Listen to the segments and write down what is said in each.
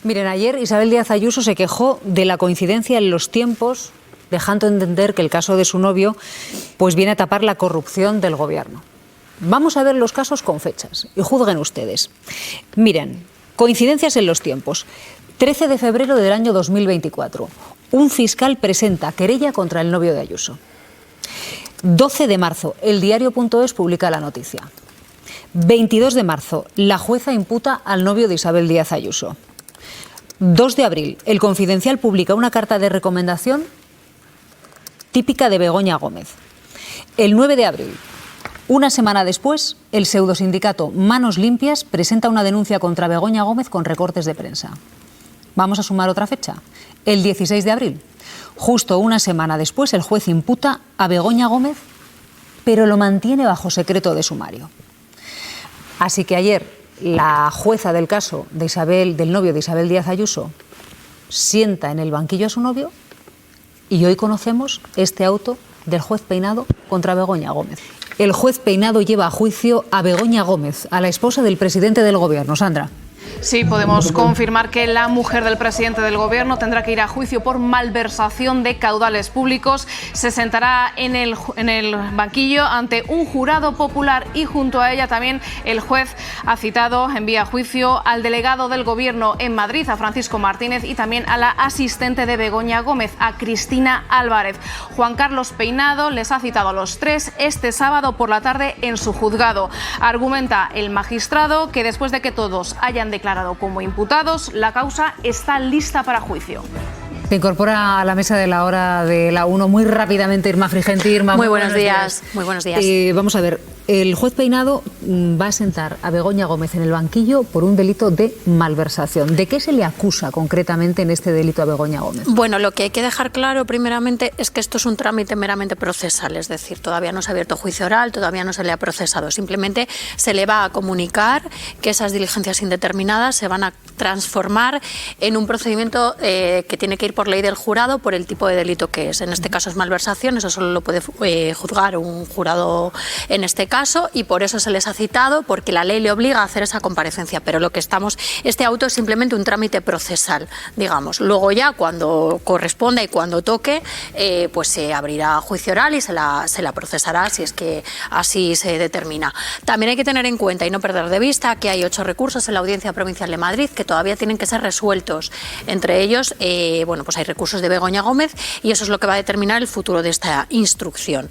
Miren, ayer Isabel Díaz Ayuso se quejó de la coincidencia en los tiempos, dejando entender que el caso de su novio pues viene a tapar la corrupción del gobierno. Vamos a ver los casos con fechas y juzguen ustedes. Miren, coincidencias en los tiempos. 13 de febrero del año 2024. Un fiscal presenta querella contra el novio de Ayuso. 12 de marzo, el diario.es publica la noticia. 22 de marzo, la jueza imputa al novio de Isabel Díaz Ayuso. 2 de abril, El Confidencial publica una carta de recomendación típica de Begoña Gómez. El 9 de abril, una semana después, el pseudosindicato Manos Limpias presenta una denuncia contra Begoña Gómez con recortes de prensa. Vamos a sumar otra fecha, el 16 de abril. Justo una semana después, el juez imputa a Begoña Gómez, pero lo mantiene bajo secreto de sumario. Así que ayer la jueza del caso del novio de Isabel Díaz Ayuso sienta en el banquillo a su novio y hoy conocemos este auto del juez Peinado contra Begoña Gómez. El juez Peinado lleva a juicio a Begoña Gómez, a la esposa del presidente del gobierno. Sandra. Sí, podemos confirmar que la mujer del presidente del gobierno tendrá que ir a juicio por malversación de caudales públicos. Se sentará en el banquillo ante un jurado popular y junto a ella también el juez envía a juicio al delegado del gobierno en Madrid, a Francisco Martínez, y también a la asistente de Begoña Gómez, a Cristina Álvarez. Juan Carlos Peinado les ha citado a los tres este sábado por la tarde en su juzgado. Argumenta el magistrado que después de que todos hayan declarado como imputados, la causa está lista para juicio. Se incorpora a la mesa de la hora de la 1 muy rápidamente Irma Frigenti. Irma, muy buenos días. Muy buenos días. Vamos a ver, el juez Peinado va a sentar a Begoña Gómez en el banquillo por un delito de malversación. ¿De qué se le acusa concretamente en este delito a Begoña Gómez? Bueno, lo que hay que dejar claro primeramente es que esto es un trámite meramente procesal, es decir, todavía no se ha abierto juicio oral, todavía no se le ha procesado, simplemente se le va a comunicar que esas diligencias indeterminadas se van a transformar en un procedimiento que tiene que ir por ley del jurado por el tipo de delito que es. En este caso es malversación, eso solo lo puede juzgar un jurado en este caso, y por eso se les ha citado, porque la ley le obliga a hacer esa comparecencia, pero este auto es simplemente un trámite procesal, digamos. Luego ya cuando corresponda y cuando toque, pues se abrirá juicio oral y se la procesará si es que así se determina. También hay que tener en cuenta y no perder de vista que hay 8 recursos en la Audiencia Provincial de Madrid que todavía tienen que ser resueltos. Entre ellos, pues hay recursos de Begoña Gómez y eso es lo que va a determinar el futuro de esta instrucción.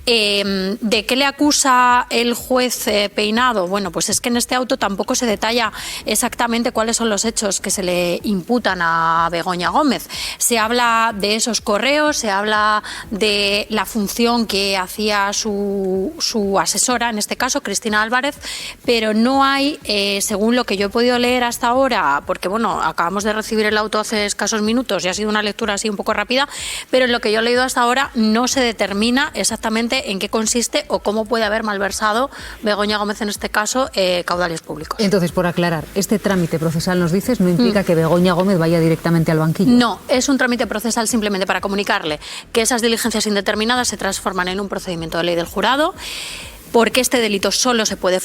¿De qué le acusa el juez Peinado? Bueno, pues es que en este auto tampoco se detalla exactamente cuáles son los hechos que se le imputan a Begoña Gómez. Se habla de esos correos, se habla de la función que hacía su asesora, en este caso Cristina Álvarez, pero no hay, según lo que yo he podido leer hasta ahora, porque bueno, acabamos de recibir el auto hace escasos minutos y ha sido una lectura así un poco rápida, pero en lo que yo he leído hasta ahora no se determina exactamente en qué consiste o cómo puede haber malversado Begoña Gómez en este caso caudales públicos. Entonces, por aclarar, este trámite procesal, nos dices, no implica que Begoña Gómez vaya directamente al banquillo. No, es un trámite procesal simplemente para comunicarle que esas diligencias indeterminadas se transforman en un procedimiento de ley del jurado, porque este delito solo se puede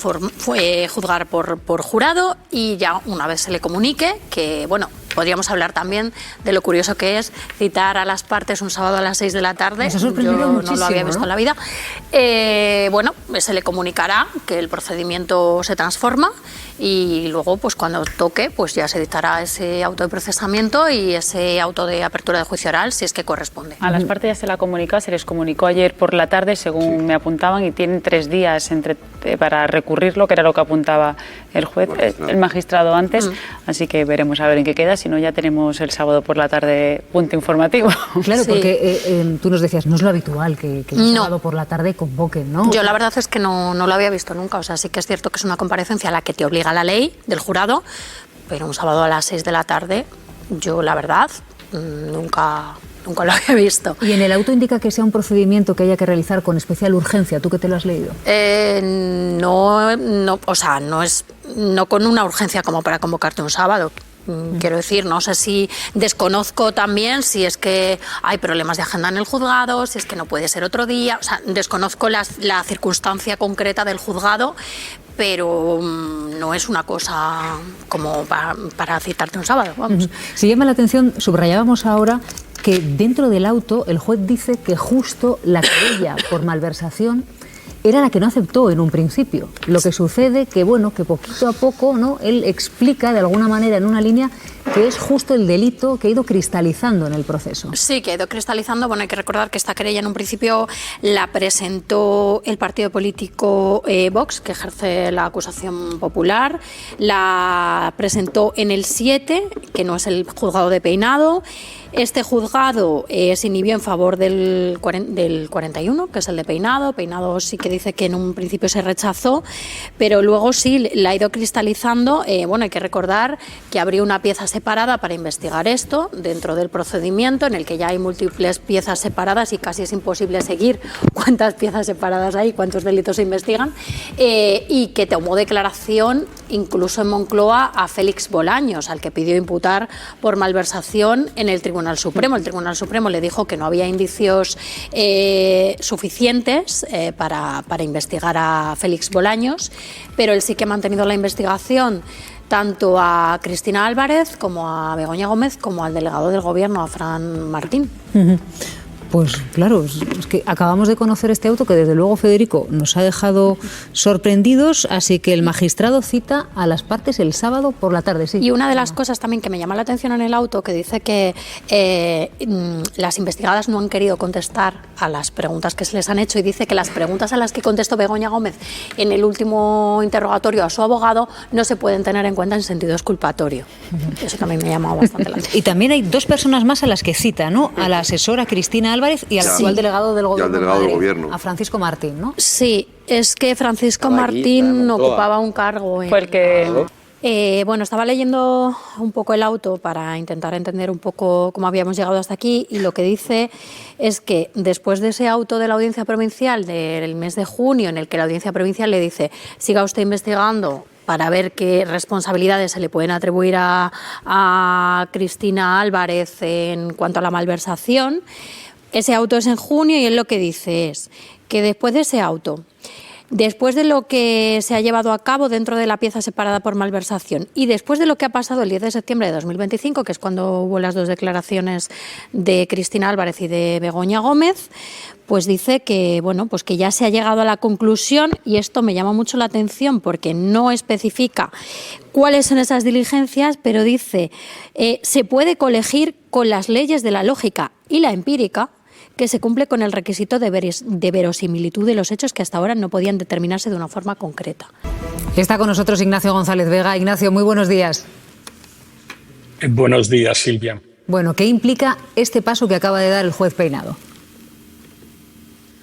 juzgar por jurado, y ya una vez se le comunique que, bueno, podríamos hablar también de lo curioso que es citar a las partes un sábado a las 6 de la tarde. Yo no lo había visto en la vida. Bueno, se le comunicará que el procedimiento se transforma y luego, pues cuando toque, pues ya se dictará ese auto de procesamiento y ese auto de apertura de juicio oral, si es que corresponde. A las partes ya se la comunicó, se les comunicó ayer por la tarde, según me apuntaban, y tienen 3 días para recurrirlo, que era lo que apuntaba el juez, el magistrado antes, así que veremos a ver en qué queda. Si no, ya tenemos el sábado por la tarde punto informativo. Claro, sí. Porque tú nos decías, no es lo habitual que el sábado por la tarde convoquen, ¿no? Yo la verdad es que no lo había visto nunca, o sea, sí que es cierto que es una comparecencia a la que te obliga la ley del jurado, pero un sábado a las 6 de la tarde, yo la verdad, nunca lo había visto. ¿Y en el auto indica que sea un procedimiento que haya que realizar con especial urgencia? ¿Tú que te lo has leído? No, o sea, no con una urgencia como para convocarte un sábado. Quiero decir, no sé si desconozco también si es que hay problemas de agenda en el juzgado, si es que no puede ser otro día, o sea, desconozco la circunstancia concreta del juzgado, pero no es una cosa como para citarte un sábado, vamos. Si llama la atención, subrayábamos ahora que dentro del auto el juez dice que justo la querella por malversación era la que no aceptó en un principio. Lo que sucede que, bueno, que poquito a poco, ¿no?, él explica de alguna manera en una línea que es justo el delito que ha ido cristalizando en el proceso. Sí, que ha ido cristalizando. Bueno, hay que recordar que esta querella en un principio la presentó el partido político Vox, que ejerce la acusación popular. La presentó en el 7, que no es el juzgado de Peinado. Este juzgado se inhibió en favor del 41, que es el de Peinado. Peinado sí que dice que en un principio se rechazó, pero luego sí la ha ido cristalizando. Bueno, hay que recordar que abrió una pieza separada para investigar esto dentro del procedimiento, en el que ya hay múltiples piezas separadas y casi es imposible seguir cuántas piezas separadas hay, cuántos delitos se investigan, y que tomó declaración incluso en Moncloa a Félix Bolaños, al que pidió imputar por malversación en el Tribunal Supremo. El Tribunal Supremo le dijo que no había indicios suficientes para investigar a Félix Bolaños, pero él sí que ha mantenido la investigación tanto a Cristina Álvarez como a Begoña Gómez como al delegado del Gobierno, a Fran Martín. Pues claro, es que acabamos de conocer este auto que desde luego, Federico, nos ha dejado sorprendidos, así que el magistrado cita a las partes el sábado por la tarde. Sí. Y una de las cosas también que me llama la atención en el auto, que dice que las investigadas no han querido contestar a las preguntas que se les han hecho, y dice que las preguntas a las que contestó Begoña Gómez en el último interrogatorio a su abogado no se pueden tener en cuenta en sentido exculpatorio. Eso también me ha llamado bastante la atención. Y también hay dos personas más a las que cita, ¿no? A la asesora Cristina Álvarez y al actual delegado del Gobierno, a Francisco Martín, ¿no? Sí, es que Francisco Martín ocupaba un cargo. Fue el que... Bueno, estaba leyendo un poco el auto para intentar entender un poco cómo habíamos llegado hasta aquí, y lo que dice es que después de ese auto de la Audiencia Provincial del mes de junio, en el que la Audiencia Provincial le dice siga usted investigando para ver qué responsabilidades se le pueden atribuir a Cristina Álvarez en cuanto a la malversación. Ese auto es en junio, y él lo que dice es que después de ese auto, después de lo que se ha llevado a cabo dentro de la pieza separada por malversación y después de lo que ha pasado el 10 de septiembre de 2025, que es cuando hubo las dos declaraciones de Cristina Álvarez y de Begoña Gómez, pues dice que, bueno, pues que ya se ha llegado a la conclusión, y esto me llama mucho la atención porque no especifica cuáles son esas diligencias, pero dice se puede colegir con las leyes de la lógica y la empírica, que se cumple con el requisito de verosimilitud de los hechos que hasta ahora no podían determinarse de una forma concreta. Está con nosotros Ignacio González Vega. Ignacio, muy buenos días. Buenos días, Silvia. Bueno, ¿qué implica este paso que acaba de dar el juez Peinado?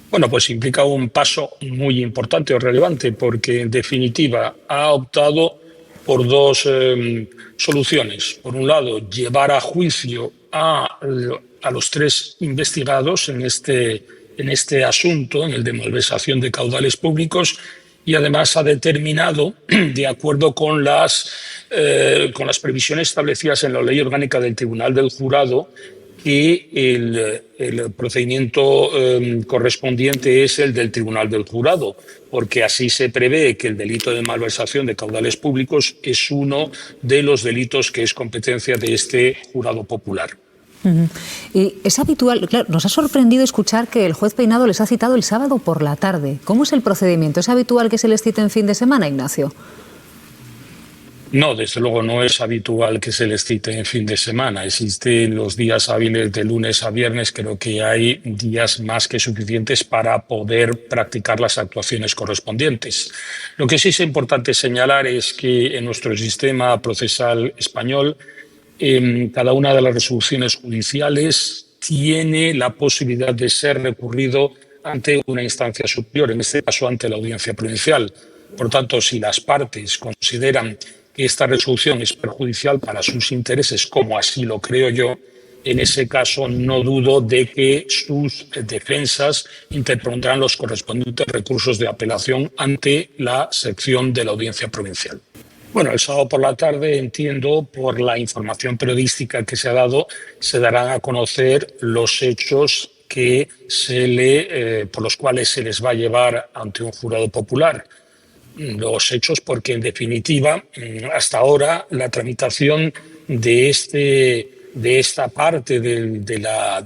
Bueno, pues implica un paso muy importante o relevante, porque en definitiva ha optado por dos soluciones. Por un lado, llevar a juicio a los tres investigados en este asunto, en el de malversación de caudales públicos, y además ha determinado, de acuerdo con las previsiones establecidas en la Ley Orgánica del Tribunal del Jurado, que el procedimiento correspondiente es el del Tribunal del Jurado, porque así se prevé que el delito de malversación de caudales públicos es uno de los delitos que es competencia de este jurado popular. Y es habitual, claro, nos ha sorprendido escuchar que el juez Peinado les ha citado el sábado por la tarde. ¿Cómo es el procedimiento? ¿Es habitual que se les cite en fin de semana, Ignacio? No, desde luego no es habitual que se les cite en fin de semana. Existen los días hábiles de lunes a viernes. Creo que hay días más que suficientes para poder practicar las actuaciones correspondientes. Lo que sí es importante señalar es que en nuestro sistema procesal español, cada una de las resoluciones judiciales tiene la posibilidad de ser recurrido ante una instancia superior, en este caso ante la Audiencia Provincial. Por tanto, si las partes consideran que esta resolución es perjudicial para sus intereses, como así lo creo yo, en ese caso no dudo de que sus defensas interpondrán los correspondientes recursos de apelación ante la sección de la Audiencia Provincial. Bueno, el sábado por la tarde, entiendo, por la información periodística que se ha dado, se darán a conocer los hechos que por los cuales se les va a llevar ante un jurado popular. Los hechos porque, en definitiva, hasta ahora la tramitación de esta parte de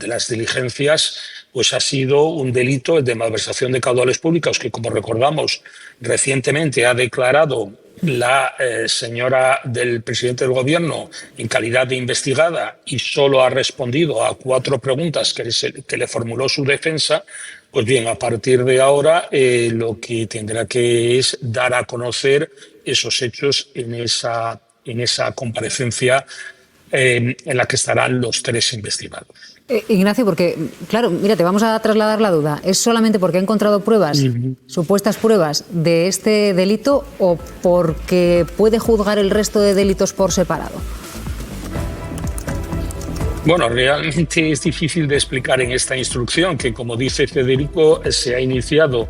las diligencias pues ha sido un delito de malversación de caudales públicos que, como recordamos, recientemente ha declarado la señora del presidente del gobierno en calidad de investigada y solo ha respondido a 4 preguntas que le formuló su defensa. Pues bien, a partir de ahora lo que tendrá que es dar a conocer esos hechos en esa comparecencia en la que estarán los 3 investigados. Ignacio, porque, claro, mira, te vamos a trasladar la duda. ¿Es solamente porque ha encontrado pruebas, supuestas pruebas de este delito, o porque puede juzgar el resto de delitos por separado? Bueno, realmente es difícil de explicar en esta instrucción que, como dice Federico, se ha iniciado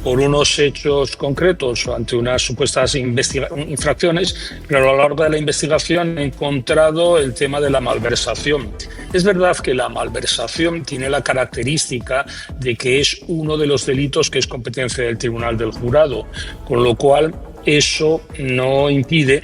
por unos hechos concretos ante unas supuestas infracciones, pero a lo largo de la investigación he encontrado el tema de la malversación. Es verdad que la malversación tiene la característica de que es uno de los delitos que es competencia del Tribunal del Jurado, con lo cual eso no impide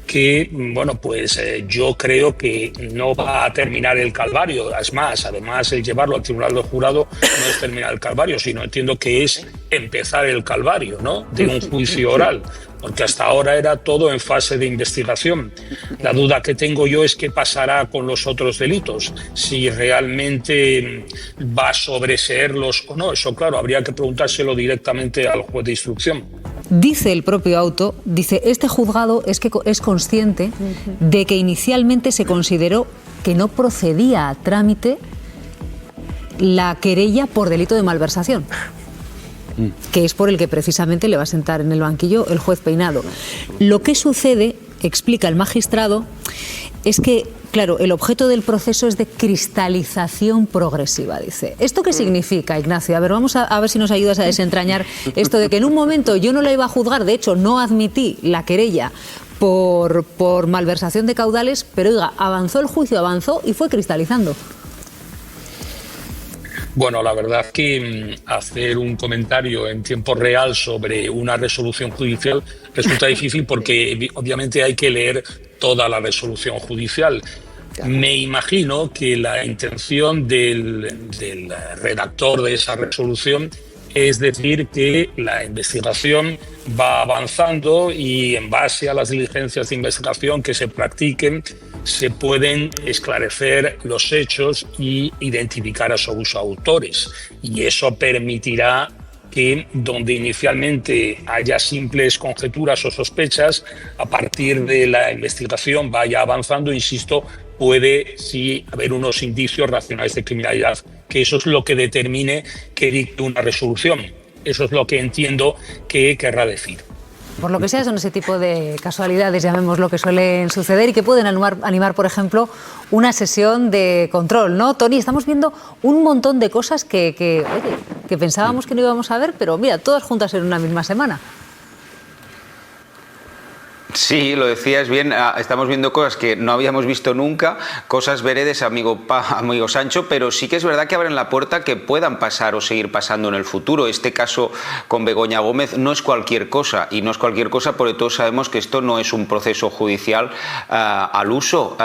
que, bueno, pues yo creo que no va a terminar el calvario. Es más, además, el llevarlo al Tribunal del Jurado no es terminar el calvario, sino entiendo que es empezar el calvario, ¿no?, de un juicio oral, porque hasta ahora era todo en fase de investigación. La duda que tengo yo es qué pasará con los otros delitos, si realmente va a sobreseerlos o no. Eso, claro, habría que preguntárselo directamente al juez de instrucción. Dice el propio auto, dice, este juzgado es consciente de que inicialmente se consideró que no procedía a trámite la querella por delito de malversación, que es por el que precisamente le va a sentar en el banquillo el juez Peinado. Lo que sucede, explica el magistrado, es que, claro, el objeto del proceso es de cristalización progresiva, dice. ¿Esto qué significa, Ignacio? A ver, vamos a ver si nos ayudas a desentrañar esto de que en un momento yo no la iba a juzgar, de hecho no admití la querella por malversación de caudales, pero oiga, avanzó el juicio, avanzó y fue cristalizando. Bueno, la verdad que hacer un comentario en tiempo real sobre una resolución judicial resulta difícil porque obviamente hay que leer toda la resolución judicial. Me imagino que la intención del redactor de esa resolución es decir que la investigación va avanzando y en base a las diligencias de investigación que se practiquen se pueden esclarecer los hechos y identificar a sus autores. Y eso permitirá que donde inicialmente haya simples conjeturas o sospechas, a partir de la investigación vaya avanzando, insisto, puede sí haber unos indicios racionales de criminalidad, que eso es lo que determine que dicte una resolución. Eso es lo que entiendo que querrá decir. Por lo que sea, son ese tipo de casualidades, llamémoslo, que suelen suceder y que pueden animar, por ejemplo, una sesión de control, ¿no? Tony, estamos viendo un montón de cosas que pensábamos que no íbamos a ver, pero mira, todas juntas en una misma semana. Sí, lo decías bien, estamos viendo cosas que no habíamos visto nunca, cosas veredes, amigo Sancho, pero sí que es verdad que abren la puerta que puedan pasar o seguir pasando en el futuro. Este caso con Begoña Gómez no es cualquier cosa, y no es cualquier cosa porque todos sabemos que esto no es un proceso judicial al uso,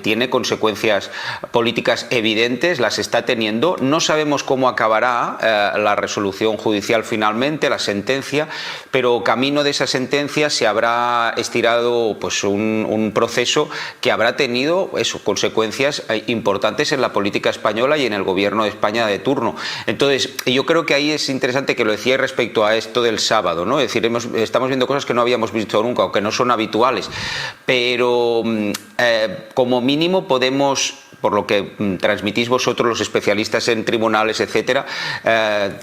tiene consecuencias políticas evidentes, las está teniendo. No sabemos cómo acabará la resolución judicial finalmente, la sentencia, pero camino de esa sentencia se habrá estirado pues un proceso que habrá tenido consecuencias importantes en la política española y en el gobierno de España de turno. Entonces, yo creo que ahí es interesante que lo decía respecto a esto del sábado, ¿no? Es decir, estamos viendo cosas que no habíamos visto nunca o que no son habituales, pero como mínimo podemos por lo que transmitís vosotros, los especialistas en tribunales, etcétera,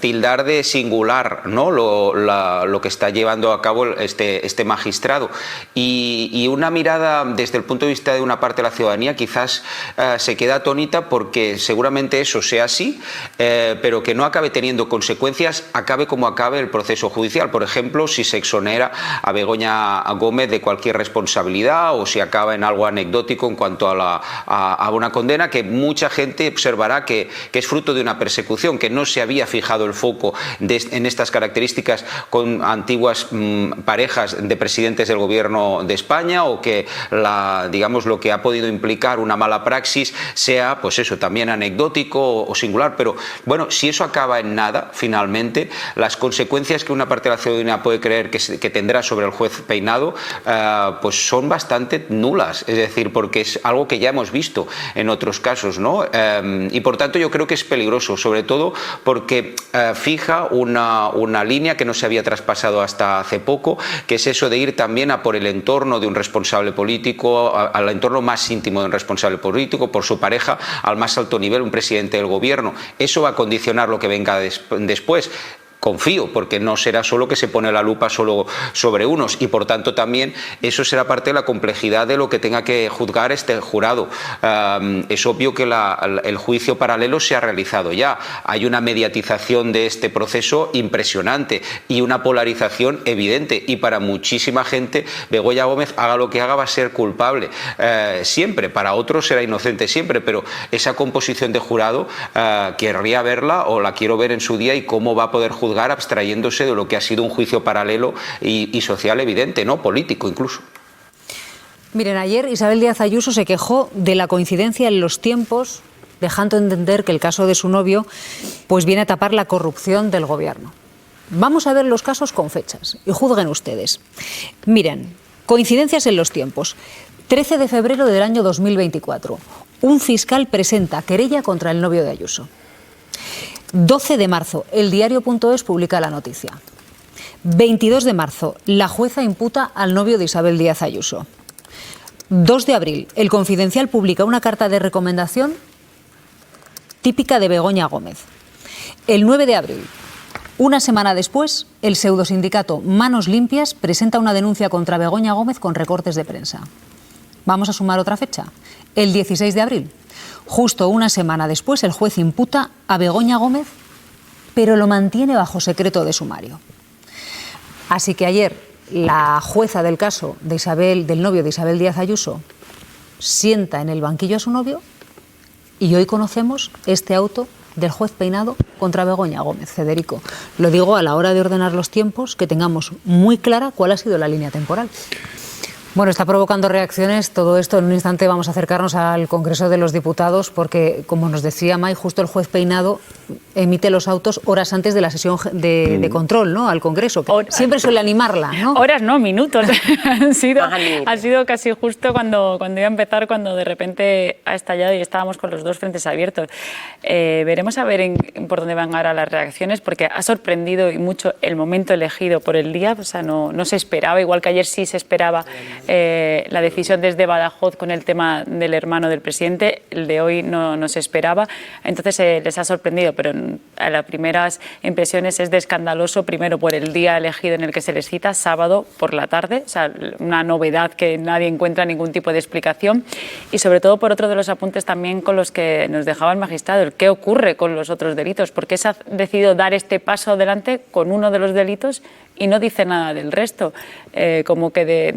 tildar de singular, ¿no?, lo que está llevando a cabo este magistrado. Y una mirada desde el punto de vista de una parte de la ciudadanía quizás se queda atónita porque seguramente eso sea así, pero que no acabe teniendo consecuencias, acabe como acabe el proceso judicial. Por ejemplo, si se exonera a Begoña Gómez de cualquier responsabilidad o si acaba en algo anecdótico en cuanto a una condena que mucha gente observará que es fruto de una persecución, que no se había fijado el foco en estas características con antiguas parejas de presidentes del gobierno de España, o que digamos lo que ha podido implicar una mala praxis sea pues eso, también anecdótico o singular. Pero bueno, si eso acaba en nada, finalmente las consecuencias que una parte de la ciudadanía puede creer que tendrá sobre el juez Peinado pues son bastante nulas, es decir, porque es algo que ya hemos visto en otros casos, ¿no? Y por tanto yo creo que es peligroso, sobre todo porque fija una línea que no se había traspasado hasta hace poco, que es eso de ir también a por el entorno de un responsable político, al entorno más íntimo de un responsable político, por su pareja, al más alto nivel, un presidente del gobierno. Eso va a condicionar lo que venga después. Confío, porque no será solo que se pone la lupa solo sobre unos, y por tanto también eso será parte de la complejidad de lo que tenga que juzgar este jurado. Es obvio que el juicio paralelo se ha realizado ya. Hay una mediatización de este proceso impresionante y una polarización evidente, y para muchísima gente Begoña Gómez, haga lo que haga, va a ser culpable siempre. Para otros será inocente siempre, pero esa composición de jurado querría verla, o la quiero ver en su día, y cómo va a poder juzgar abstrayéndose de lo que ha sido un juicio paralelo y social evidente, ¿no?, político incluso. Miren, ayer Isabel Díaz Ayuso se quejó de la coincidencia en los tiempos, dejando entender que el caso de su novio pues viene a tapar la corrupción del gobierno. Vamos a ver los casos con fechas y juzguen ustedes. Miren, coincidencias en los tiempos. 13 de febrero del año 2024. Un fiscal presenta querella contra el novio de Ayuso. 12 de marzo, el diario.es publica la noticia. 22 de marzo, la jueza imputa al novio de Isabel Díaz Ayuso. 2 de abril, El Confidencial publica una carta de recomendación típica de Begoña Gómez. El 9 de abril, una semana después, el pseudosindicato Manos Limpias presenta una denuncia contra Begoña Gómez con recortes de prensa. Vamos a sumar otra fecha, el 16 de abril. Justo una semana después, el juez imputa a Begoña Gómez, pero lo mantiene bajo secreto de sumario. Así que ayer la jueza del caso del novio de Isabel Díaz Ayuso sienta en el banquillo a su novio, y hoy conocemos este auto del juez Peinado contra Begoña Gómez. Federico, lo digo a la hora de ordenar los tiempos, que tengamos muy clara cuál ha sido la línea temporal. Bueno, está provocando reacciones todo esto. En un instante vamos a acercarnos al Congreso de los Diputados porque, como nos decía May, justo el juez Peinado emite los autos horas antes de la sesión de control, ¿no?, al Congreso. Siempre suele animarla, ¿no? Horas no, minutos. ha sido casi justo cuando iba a empezar, cuando de repente ha estallado y estábamos con los dos frentes abiertos. Veremos a ver por dónde van ahora las reacciones, porque ha sorprendido y mucho el momento elegido por el día. O sea, no se esperaba, igual que ayer sí se esperaba la decisión desde Badajoz con el tema del hermano del presidente. El de hoy no se esperaba, entonces les ha sorprendido, pero a las primeras impresiones es de escandaloso, primero por el día elegido en el que se les cita, sábado por la tarde, o sea, una novedad que nadie encuentra ningún tipo de explicación, y sobre todo por otro de los apuntes también con los que nos dejaba el magistrado, el qué ocurre con los otros delitos, porque se ha decidido dar este paso adelante con uno de los delitos y no dice nada del resto, como que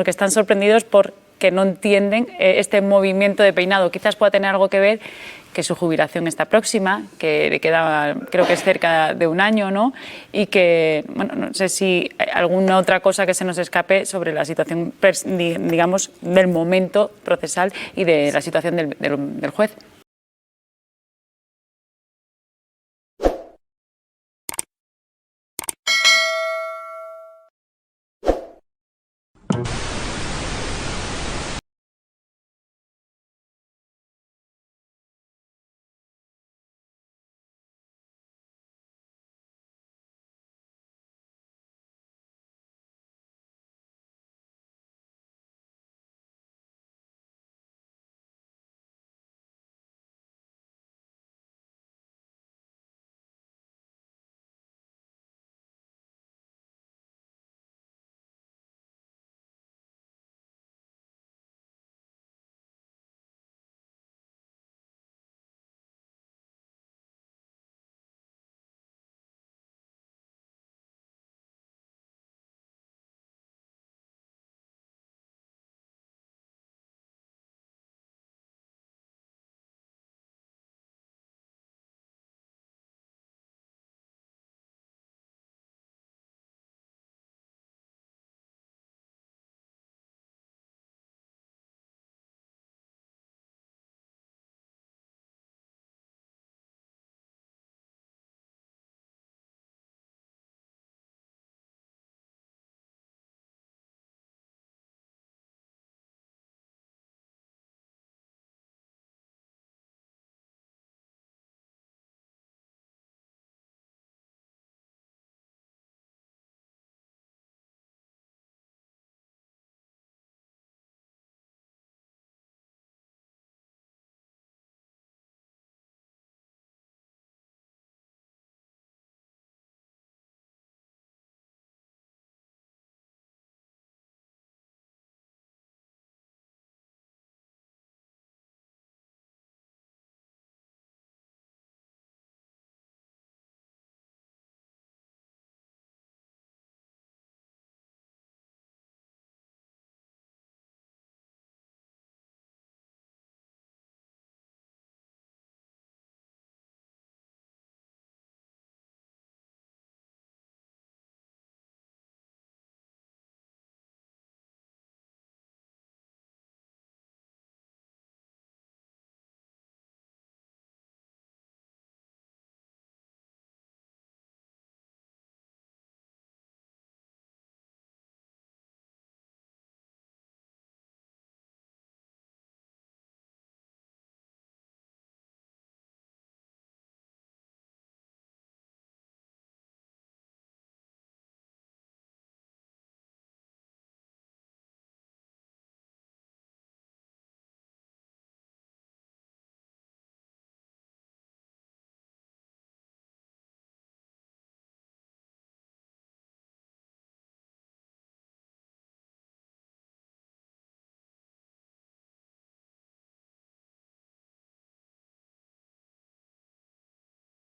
están sorprendidos porque no entienden este movimiento de Peinado. Quizás pueda tener algo que ver que su jubilación está próxima, que le queda, creo que es cerca de un año, ¿no? Y que, bueno, no sé si hay alguna otra cosa que se nos escape sobre la situación, digamos, del momento procesal y de la situación del juez.